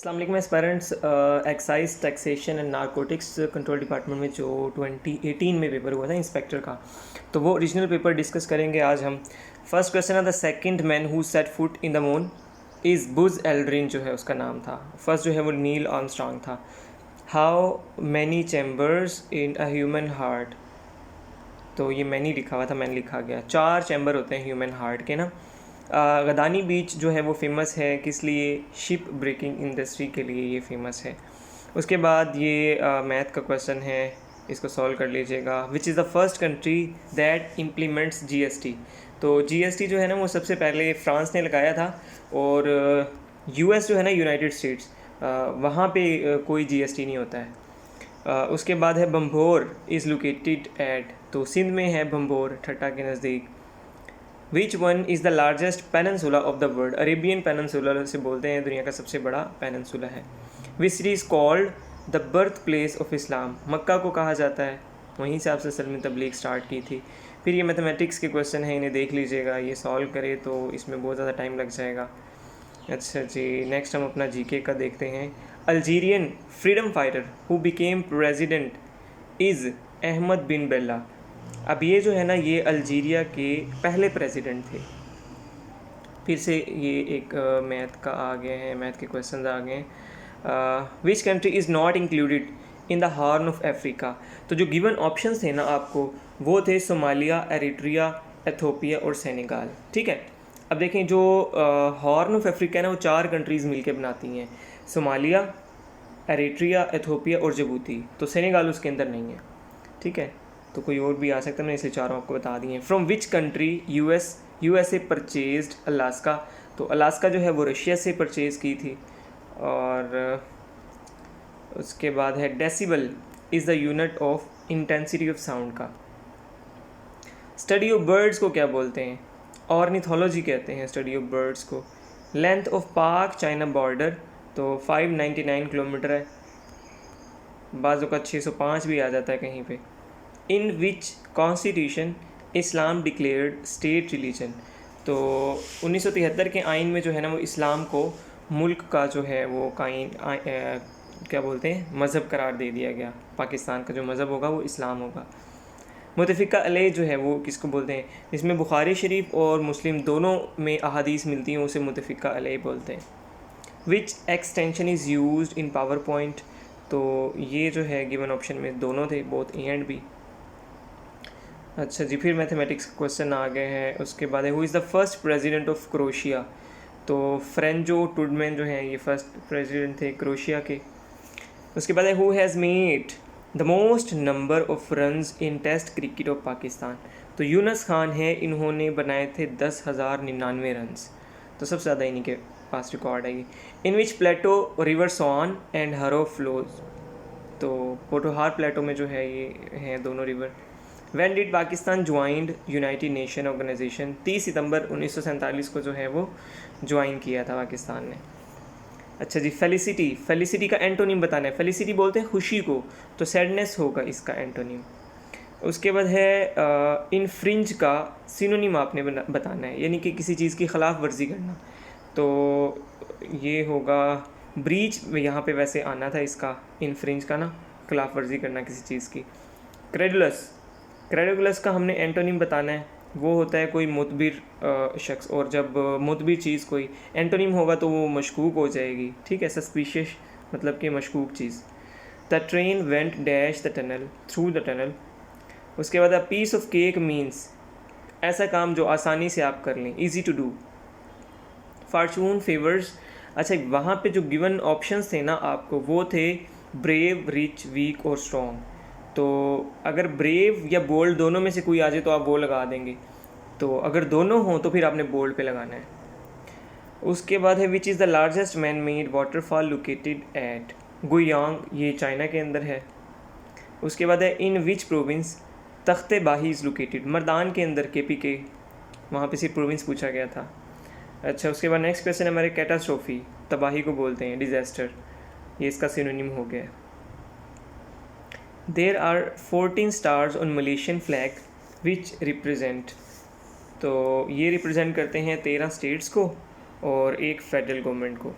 अस्सलाम वालेकुम aspirants. Excise taxation and narcotics control department में जो 2018 में पेपर हुआ था इंस्पेक्टर का, तो वो ओरिजिनल पेपर डिस्कस करेंगे आज हम। फर्स्ट क्वेश्चन है, the second man who set foot in the moon is Buzz Aldrin, जो है उसका नाम था। फर्स्ट जो है वो नील आर्मस्ट्रांग था। How many chambers in a human heart, तो ये मैनी लिखा हुआ था, मैन लिखा गया। 4 चैम्बर होते हैं ह्यूमन हार्ट के ना। गदानी बीच जो है वो फेमस है किस लिए? शिप ब्रेकिंग इंडस्ट्री के लिए ये फेमस है। उसके बाद ये मैथ का क्वेश्चन है, इसको सॉल्व कर लीजिएगा। विच is the first country that implements GST, तो जीएसटी जो है ना वो सबसे पहले फ्रांस ने लगाया था, और यूएस जो है ना, यूनाइटेड स्टेट्स, वहाँ पे कोई जीएसटी नहीं होता है। उसके बाद है बम्भोर इज़ लोकेटेड एट, तो सिंध में है बम्भोर, ठट्टा के नज़दीक। Which one is the largest peninsula of the world, Arabian peninsula से बोलते हैं, दुनिया का सबसे बड़ा पेनिनसुला है। Which city is called the birth place of Islam, Mecca को कहा जाता है, वहीं से आपसे असल में तबलीग स्टार्ट की थी। फिर ये मैथमेटिक्स के क्वेश्चन हैं, इन्हें देख लीजिएगा, ये सॉल्व करें तो इसमें बहुत ज़्यादा टाइम लग जाएगा। अच्छा जी, नेक्स्ट हम अपना जीके का देखते हैं। Algerian freedom fighter who became president is Ahmed Ben Bella. अब ये जो है ना, ये अल्जीरिया के पहले प्रेसिडेंट थे। फिर से ये एक मैथ का आ गए हैं, मैथ के क्वेश्चन आ गए हैं। विच country is not included in the horn of Africa, तो जो गिवन ऑप्शंस थे ना आपको, वो थे सोमालिया, एरिट्रिया, एथोपिया और सेनेगाल। ठीक है, अब देखें जो हॉर्न ऑफ अफ्रीका है ना, वो 4 कंट्रीज़ मिलके बनाती हैं, सोमालिया, एरिट्रिया, एथोपिया और जबूती। तो सेनेगाल उसके अंदर नहीं है। ठीक है, तो कोई और भी आ सकता है, मैंने इसलिए चारों आपको बता दिए हैं। From which country USA purchased Alaska, तो अलास्का जो है वो रशिया से परचेज़ की थी। और उसके बाद है decibel is the unit of intensity of sound का। स्टडी ऑफ बर्ड्स को क्या बोलते हैं? ऑर्निथोलॉजी कहते हैं स्टडी ऑफ बर्ड्स को। लेंथ ऑफ पाक चाइना बॉर्डर, तो 599 किलोमीटर है, बाज़ों का 605 भी आ जाता है कहीं पे। इन विच कॉन्स्टिट्यूशन इस्लाम डिक्लेयर्ड स्टेट रिलीजन, तो 1973 के आइन में जो है ना, वो इस्लाम को मुल्क का जो है वो क्या बोलते हैं, मज़हब करार दे दिया गया। पाकिस्तान का जो मज़हब होगा वो इस्लाम होगा। मुतफ़िक़ा अलैह जो है वो किसको बोलते हैं? इसमें बुखारी शरीफ और मुस्लिम दोनों में अहादीस मिलती हैं, उसे मुतफ़िक़ा अलैह बोलते हैं। Which extension is used in PowerPoint, तो ये जो है गिवन ऑप्शन में दोनों थे, बोथ ए एंड बी। अच्छा जी, फिर मैथमेटिक्स का क्वेश्चन आ गए हैं। उसके बाद है, who is the first president of crochet, तो फ्रेंजो टुडमैन जो हैं ये फर्स्ट प्रेसिडेंट थे क्रोशिया के। उसके बाद है, who has made the most number of runs in test cricket of Pakistan, तो यूनस खान है, इन्होंने बनाए थे 10,099 रन्स, तो सबसे ज़्यादा इन्हीं के पास रिकॉर्ड है ये। In which plateau river Soan and Haro flows, तो पोटोहार प्लेटो में जो है ये हैं दोनों river. When did Pakistan joined United Nation Organisation, 30 सितंबर 1947 को जो है वो ज्वाइन किया था पाकिस्तान ने। अच्छा जी, फेलिसिटी का एंटोनिम बताना है। फेलिसिटी बोलते हैं खुशी को, तो सैडनेस होगा इसका एंटोनिम। उसके बाद है इनफ्रिंज का सिनोनिम आपने बताना है, यानी कि किसी चीज़ की खिलाफ वर्जी करना, तो ये होगा ब्रीच, यहाँ पे वैसे आना था इसका इनफ्रिंज का ना, खिलाफ वर्जी करना किसी चीज़ की। क्रेडुलस का हमने एंटोनिम बताना है, वो होता है कोई मुतबिर शख्स, और जब मुतबिर चीज़ कोई एंटोनिम होगा तो वो मशकूक हो जाएगी। ठीक है, सस्पिशियस मतलब कि मशकूक चीज़। The train went dash the tunnel, through the tunnel. उसके बाद a piece of cake means, ऐसा काम जो आसानी से आप कर लें, easy to do. Fortune favours, अच्छा वहाँ पे जो गिवन ऑप्शंस थे ना आपको, वो थे ब्रेव, रिच, वीक और स्ट्रॉन्ग। तो अगर ब्रेव या बोल्ड दोनों में से कोई आ जाए तो आप वो लगा देंगे, तो अगर दोनों हों तो फिर आपने बोल्ड पे लगाना है। उसके बाद है, which is the largest man made waterfall located at Guiyang, ये चाइना के अंदर है। उसके बाद है, इन विच प्रोविंस तख्ते बाही इज़ लोकेटेड, मर्दान के अंदर, KPK, वहाँ पे सिर्फ प्रोविंस पूछा गया था। अच्छा, उसके बाद नेक्स्ट क्वेश्चन हमारे, कैटास्ट्रोफी, तबाही को बोलते हैं, डिज़ास्टर, ये इसका सिनोनिम हो गया। There are 14 stars on Malaysian flag which represent, तो ये रिप्रेजेंट करते हैं 13 स्टेट्स को और एक फेडरल गवर्नमेंट को।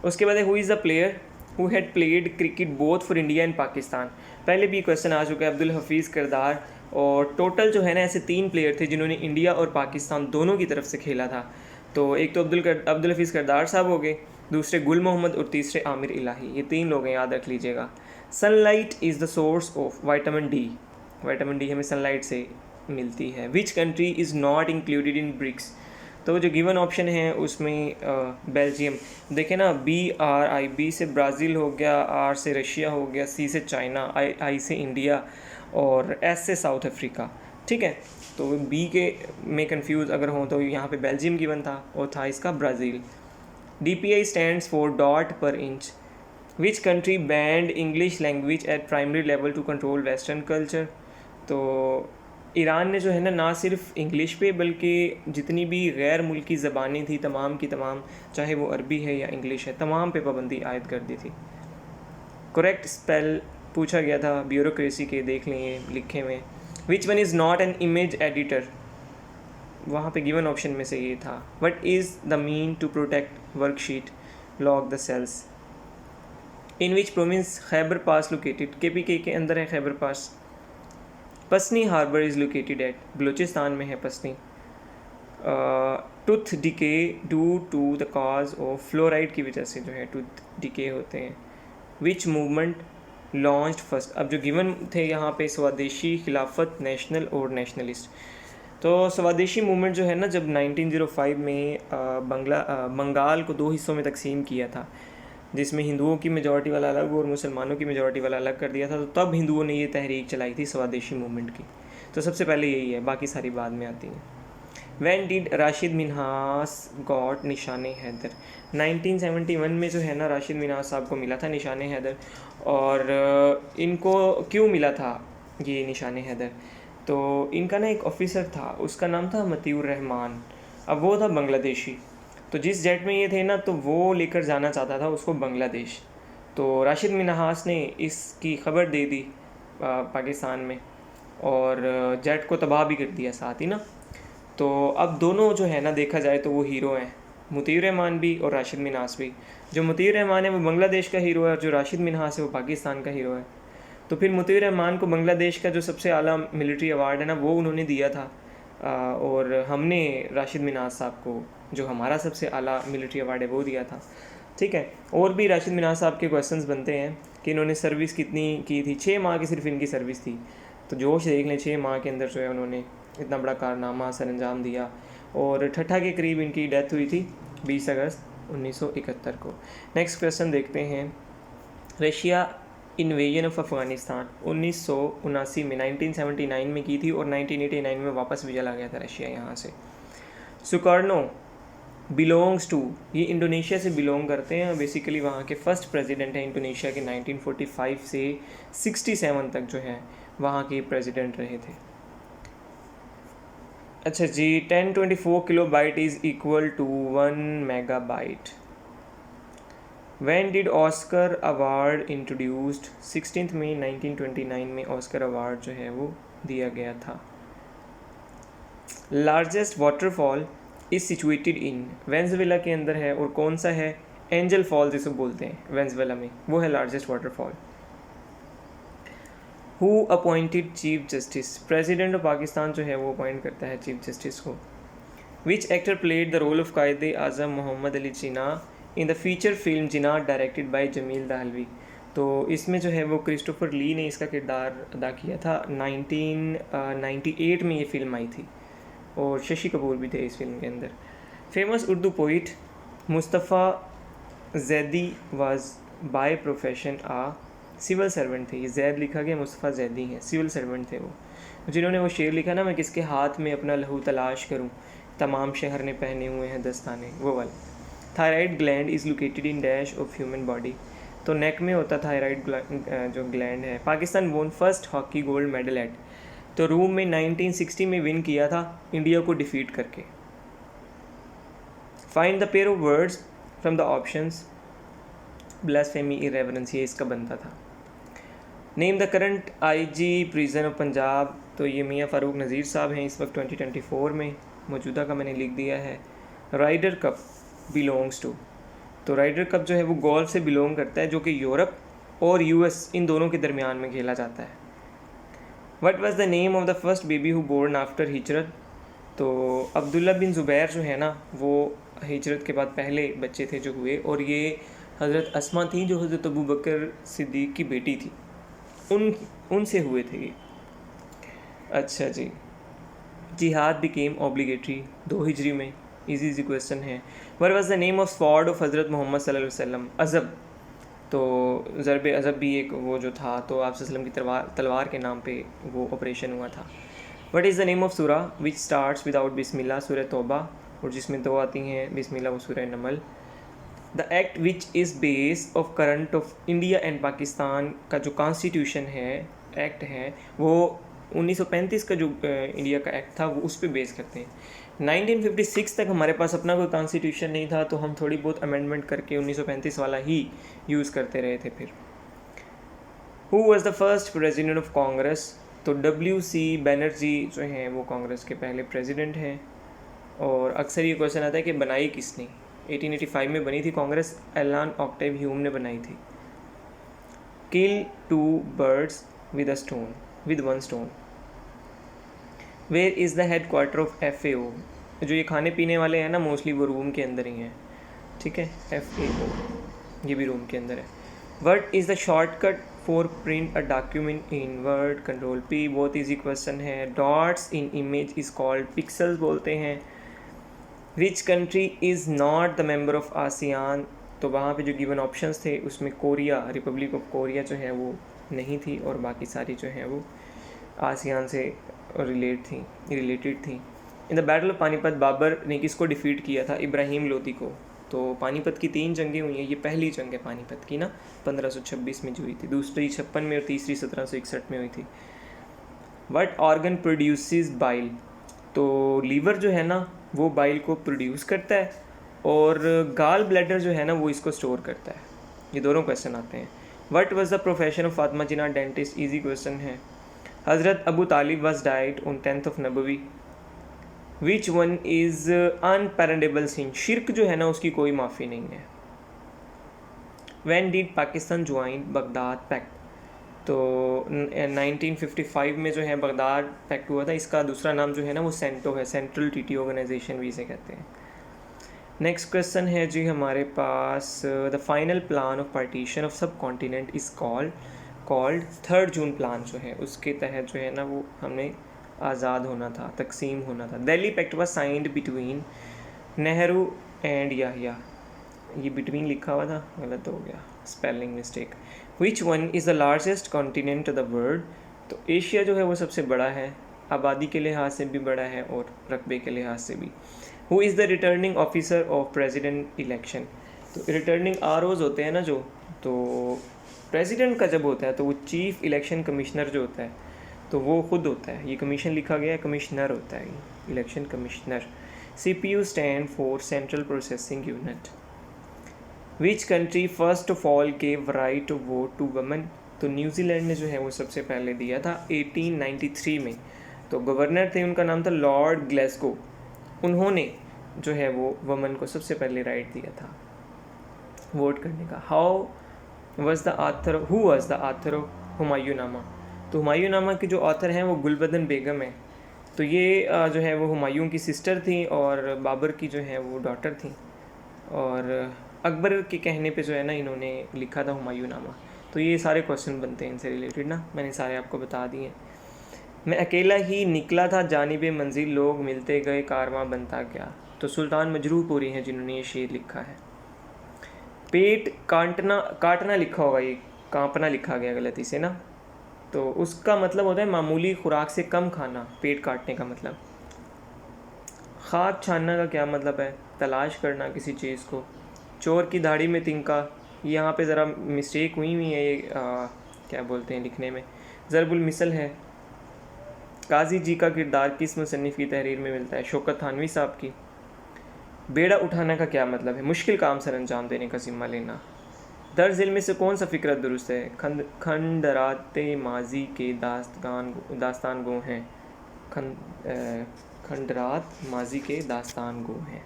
उसके बाद है who is the player who had played cricket both for India and Pakistan. पहले भी क्वेश्चन आ चुका है, अब्दुल हफीज़ करदार। और टोटल जो है ना ऐसे 3 प्लेयर थे जिन्होंने इंडिया और पाकिस्तान दोनों की तरफ से खेला था। तो एक तो अब्दुल हफीज़ करदार साहब हो गए, दूसरे गुल मोहम्मद और तीसरे आमिर इलाही। ये 3 लोग हैं, याद रख लीजिएगा। Sunlight is the source of vitamin D. Vitamin D हमें सनलाइट से मिलती है। Which country is not included in BRICS. तो जो गिवन ऑप्शन है उसमें बेल्जियम। देखें ना, BRI से ब्राज़ील हो गया, R से रशिया हो गया, C से चाइना, I से इंडिया और S से साउथ अफ्रीका। ठीक है, तो B के में कंफ्यूज अगर हो तो यहाँ पे बेल्जियम गिवन था और था इसका Brazil. DPI stands for dot per inch. Which country banned English language at primary level to control western culture. तो ईरान ने जो है ना सिर्फ इंग्लिश पे बल्कि जितनी भी गैर मुल्की ज़बानें थी तमाम की तमाम, चाहे वो अरबी है या इंग्लिश है, तमाम पे पाबंदी आयद कर दी थी। करेक्ट स्पेल पूछा गया था ब्यूरोक्रेसी के, देख लें ये लिखे में। Which one is not an image editor. वहाँ पे गिवन ऑप्शन में से ये था। What is the mean to protect worksheet lock the cells. In which province Khyber Pass located. KPK के अंदर है Khyber Pass. Pasni harbour is located at. Balochistan में है Pasni. Tooth decay due to the cause of fluoride की वजह से जो है टूथ डिके होते हैं। Which movement launched first. अब जो गिवन थे यहाँ पे स्वदेशी, खिलाफत, नेशनल और नेशनलिस्ट। तो स्वदेशी मूवमेंट जो है ना जब 1905 में बंगाल को 2 हिस्सों में तकसीम किया था, जिसमें हिंदुओं की मेजॉरिटी वाला अलग और मुसलमानों की मेजॉरिटी वाला अलग कर दिया था, तो तब हिंदुओं ने ये तहरीक चलाई थी स्वदेशी मूवमेंट की। तो सबसे पहले यही है, बाकी सारी बाद में आती हैं। When did Rashid Minhas got निशाने हैदर। 1971 में जो है ना राशिद मिन्हास साहब को मिला था निशाने हैदर। और इनको क्यों मिला था ये निशाने हैदर, तो इनका ना एक ऑफिसर था, उसका नाम था मतीउर रहमान। अब वो था बांग्लादेशी, तो जिस जेट में ये थे ना तो वो लेकर जाना चाहता था उसको बांग्लादेश। तो राशिद मिन्हास ने इसकी खबर दे दी पाकिस्तान में और जेट को तबाह भी कर दिया साथ ही ना। तो अब दोनों जो है ना देखा जाए तो वो हीरो हैं, मतीउर रहमान भी और राशिद मिन्हास भी। जो मतीउर रहमान है वो बांग्लादेश का हीरो है और जो राशिद मिन्हास है वो पाकिस्तान का हीरो है। तो फिर मतीउर रहमान को बांग्लादेश का जो सबसे आला मिलिट्री अवार्ड है ना वो उन्होंने दिया था, और हमने राशिद मिन्हास साहब को जो हमारा सबसे आला मिलिट्री अवार्ड है वो दिया था। ठीक है, और भी राशिद मिन्हास साहब के क्वेश्चंस बनते हैं कि इन्होंने सर्विस कितनी की थी। 6 माह की सिर्फ इनकी सर्विस थी। तो जोश देख लें, 6 माह के अंदर जो है उन्होंने इतना बड़ा कारनामा सर अंजाम दिया। और ठट्ठा के करीब इनकी डेथ हुई थी 20 अगस्त 1971 को। नेक्स्ट क्वेश्चन देखते हैं। रशिया इन्वेजन ऑफ अफ़गानिस्तान 1979 में 1979 में की थी और 1989 में वापस भी चला गया था रशिया यहाँ से। सुकर्नो बिलोंग्स टू, ये इंडोनेशिया से बिलोंग करते हैं। बेसिकली वहाँ के फर्स्ट प्रेसिडेंट हैं इंडोनेशिया के। 1945 से 67 तक जो है वहाँ के प्रेसिडेंट रहे थे। अच्छा जी, 1024 kilobyte is equal to 1 megabyte. When did Oscar Award introduced? 16 मई 1929 में ऑस्कर अवार्ड जो है वो दिया गया था। Largest waterfall is situated in, Venezuela के अंदर है और कौन सा है? एंजल फॉल जिसे बोलते हैं वेनेजुएला में, वो है largest waterfall. Who appointed chief justice, president of Pakistan जो है वो अपॉइंट करता है चीफ जस्टिस को। Which actor played the role of Quaid-e Azam Mohammad Ali Jinnah in the feature film Jinnah directed by Jamil Dehlavi. तो इसमें जो है वो क्रिस्टोफर ली ने इसका किरदार अदा किया था। 1998 में ये फिल्म आई थी और शशि कपूर भी थे इस फिल्म के अंदर। Famous Urdu poet Mustafa Zaidi was by profession a civil servant थे। ये जैद लिखा गया, मुस्तफ़ा ज़ैदी हैं, सिविल सर्वेंट थे वो, जिन्होंने वो शेर लिखा ना, मैं किसके हाथ में अपना लहू तलाश करूँ, तमाम शहर ने पहने हुए हैं दस्ताने, वो वाला। Thyroid gland is located in dash of human body, तो नेक में होता थायराइड जो ग्लैंड है। पाकिस्तान वोन first hockey gold medal at, तो रूम में 1960 में विन किया था इंडिया को डिफीट करके। Find the pair of words from the options. Blasphemy, irreverence, ये इसका बनता था। Name the current IG prison of Punjab, तो ये मियाँ फ़ारूक नज़ीर साहब हैं इस वक्त 2024 में, मौजूदा का मैंने लिख दिया है। राइडर कप बिलोंग्स टू, तो राइडर कप जो है वो गोल्फ से बिलोंग करता है, जो कि यूरोप और यूएस इन दोनों के दरमियान में खेला जाता है। What was the name of the first baby who born after हिजरत? तो अब्दुल्ला बिन ज़ुबैर जो है ना, वो हिजरत के बाद पहले बच्चे थे जो हुए, और ये हज़रत अस्मा थी जो हज़रत अबू बकर सिद्दीक़ की बेटी थी, उनसे हुए थे ये। अच्छा जी, जिहाद बिकेम ऑब्लिगेटरी 2 हिजरी में, इजी क्वेश्चन है। What was the name of sword of हज़रत मोहम्मद सल्लल्लाहु अलैहि वसल्लम? अज़ब। तो ज़रब अज़ब भी एक वो जो था, तो आप सल्लम की तलवार के नाम पे वो ऑपरेशन हुआ था। What is the name of सूरा विच स्टार्ट्स विदाउट बिस्मिल्लाह? सूरह तौबा, और जिसमें 2 आती हैं बिस्मिल्लाह, वो सूरह नमल। The act which is base of current of India and Pakistan का जो कॉन्स्टिट्यूशन है, एक्ट है, वो 1935 का जो इंडिया का एक्ट था वो उस पर बेस करते हैं। 1956 तक हमारे पास अपना कोई कॉन्स्टिट्यूशन नहीं था, तो हम थोड़ी बहुत अमेंडमेंट करके 1935 वाला ही यूज़ करते रहे थे। फिर who was the first president of Congress? तो WC बनर्जी जो हैं वो कांग्रेस के पहले प्रेसिडेंट हैं। और अक्सर ये क्वेश्चन आता है कि बनाई किसने? 1885 में बनी थी कांग्रेस, एलन ऑक्टेव ह्यूम ने बनाई थी। Kill 2 birds with one stone. Where is the head quarter of FAO? जो ये खाने पीने वाले हैं ना, मोस्टली वो रूम के अंदर ही हैं, ठीक है। FAO ये भी रूम के अंदर है। What is the shortcut for print a document in word? Control P। बहुत ईजी क्वेश्चन है। Dots in image is called pixels बोलते हैं। विच country is not the member of ASEAN? तो वहाँ पे जो गिवन ऑप्शंस थे उसमें कोरिया, रिपब्लिक ऑफ कोरिया जो है वो नहीं थी, और बाकी सारी जो है वो आसियान से रिलेटेड थी। In the battle of Panipat Babur ने किसको डिफीट किया था? इब्राहिम लोदी को। तो पानीपत की 3 जंगें हुई हैं, ये पहली जंग है पानीपत की ना, 1526 में जो हुई थी, दूसरी 56 में और तीसरी 1761 में हुई थी। What organ produces bile? तो लीवर जो है ना वो बाइल को प्रोड्यूस करता है, और गाल ब्लैडर जो है ना वो इसको स्टोर करता है। ये दोनों क्वेश्चन आते हैं। What was the profession of Fatima Jinnah? Dentist, easy question है। हज़रत Abu Talib was died on 10th of नबवी। Which one is unpardonable sin? शिर्क जो है ना उसकी कोई माफ़ी नहीं है। When did Pakistan join Baghdad pact? तो 1955 में जो है बगदाद पैक्ट हुआ था। इसका दूसरा नाम जो है ना वो सेंटो है, सेंट्रल ट्रीटी ऑर्गेनाइजेशन भी इसे कहते हैं। नेक्स्ट क्वेश्चन है जी हमारे पास, the final plan of partition of subcontinent is called 3rd June plan जो है, उसके तहत जो है ना वो हमें आज़ाद होना था, तकसीम होना था। Delhi pact was signed between Nehru and Yahya. ये बिटवीन लिखा हुआ था, गलत हो गया, spelling mistake. Which one is the largest continent of the world? तो एशिया जो है वो सबसे बड़ा है, आबादी के लिहाज से भी बड़ा है और रकबे के लिहाज से भी। Who is the returning officer of president election? तो रिटर्निंग ROs होते हैं ना जो, तो प्रेसिडेंट का जब होता है तो वो चीफ इलेक्शन कमिश्नर जो होता है तो वो खुद होता है। ये कमीशन लिखा गया है, कमिश्नर होता है ये, election commissioner. CPU stand for central processing unit. Which country first of all gave right of vote to women? तो न्यूजीलैंड ने जो है वो सबसे पहले दिया था 1893 में। तो गवर्नर थे, उनका नाम था लॉर्ड ग्लेस्गो। उन्होंने जो है वो वुमेन को सबसे पहले राइट दिया था वोट करने का। Who was the author of Humayunnama? तो हुमायूंनामा की जो ऑथर हैं वो गुलबदन बेगम है। तो ये जो है वो हुमायूं की सिस्टर थी और बाबर की जो है वो डॉटर थी, और अकबर के कहने पे जो है ना इन्होंने लिखा था हुमायूंनामा। तो ये सारे क्वेश्चन बनते हैं इनसे रिलेटेड ना, मैंने सारे आपको बता दिए। मैं अकेला ही निकला था जानिबे मंजिल, लोग मिलते गए कारवां बनता गया। तो सुल्तान मजरूहपुरी हैं जिन्होंने ये शेर लिखा है। पेट काटना लिखा होगा, ये कांपना लिखा गया गलती से ना, तो उसका मतलब होता है मामूली खुराक से कम खाना, पेट काटने का मतलब। खाक छानना का क्या मतलब है? तलाश करना किसी चीज़ को। चोर की दाढ़ी में तिनका, यहाँ पे ज़रा मिस्टेक हुई है, ये क्या बोलते हैं लिखने में, ज़रबुल मिसल है। काजी जी का किरदार किस मुसन्निफ़ की तहरीर में मिलता है? शौकत थानवी साहब की। बेड़ा उठाना का क्या मतलब है? मुश्किल काम सर अंजाम देने का ज़िम्मा लेना। दर्ज इल्म में से कौन सा फ़िक्र दुरुस्त है? खंडराते माजी के दास्तान गो हैं। खंडरात माजी के दास्तान गो हैं।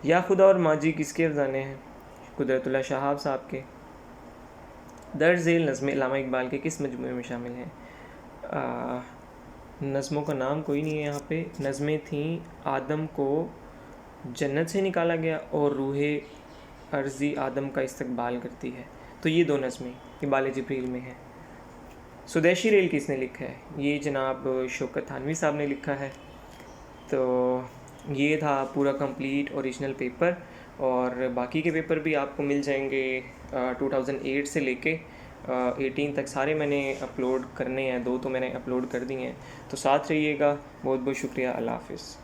या खुदा और माजी किसके अफसाने हैं? कुदरतुल्लाह शहाब साहब के। दर्ज झेल नज़में अल्लामा इकबाल के किस मजमूए में शामिल हैं? नज़मों का नाम कोई नहीं है यहाँ पे। नज़में थीं आदम को जन्नत से निकाला गया और रूहे अर्ज़ी आदम का इस्तकबाल करती है। तो ये दो नज़में इबाल जिब्रील में हैं। स्वदेशी रेल किसने लिखा है? ये जनाब शौकत थानवी साहब ने लिखा है। तो ये था पूरा कंप्लीट ओरिजिनल पेपर, और बाकी के पेपर भी आपको मिल जाएंगे 2008 से लेके 18 तक सारे मैंने अपलोड करने हैं। 2 तो मैंने अपलोड कर दिए हैं, तो साथ रहिएगा। बहुत बहुत शुक्रिया। अल्लाह हाफ़िज़।